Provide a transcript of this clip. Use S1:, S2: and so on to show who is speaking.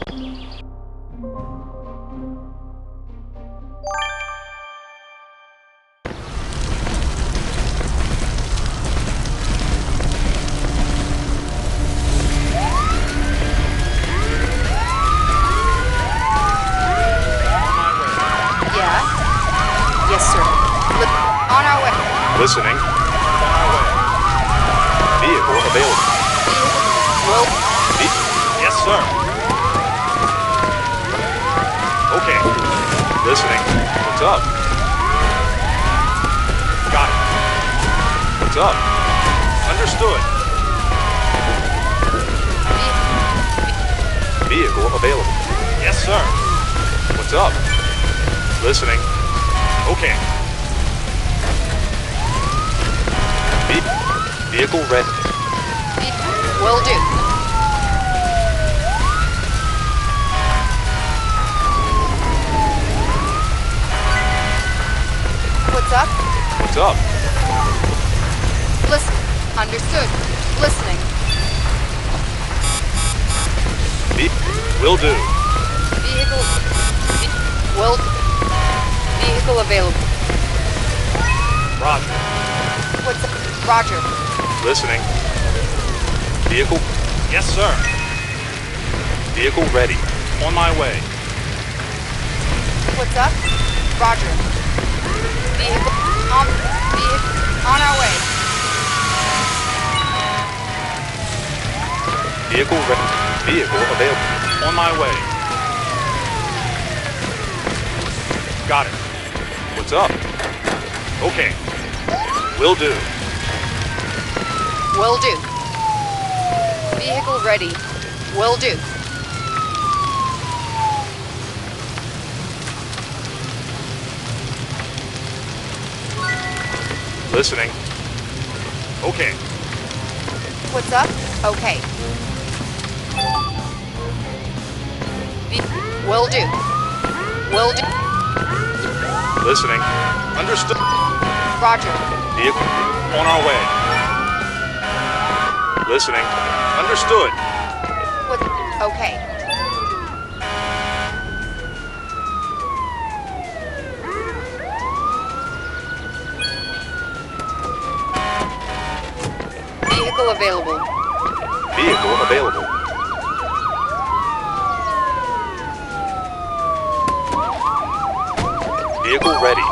S1: Yeah? Yes, sir. On our way.
S2: Listening. On our way. Vehicle available.
S1: Well,
S2: Yes, sir. Okay. Listening. What's up? Got it. What's up? Understood. Vehicle available. Yes, sir. What's up? Listening. Okay. Vehicle ready.
S1: will do. What's up?
S2: What's up?
S1: Listen. Understood. Listening.
S2: Will do.
S1: Vehicle. Will. Vehicle available.
S2: Roger.
S1: What's up? Roger.
S2: Listening. Vehicle. Yes, sir. Vehicle ready. On my way.
S1: What's up? Roger. Vehicle on our way.
S2: Vehicle ready. Vehicle available. On my way. Got it. What's up? Okay. Will do.
S1: Will do. Vehicle ready. Will do.
S2: Listening. Okay.
S1: What's up? Okay. Will do. Will do.
S2: Listening. Understood.
S1: Roger.
S2: Vehicle on our way. Listening. Understood.
S1: What? Okay. Vehicle available.
S2: Vehicle available. Vehicle ready.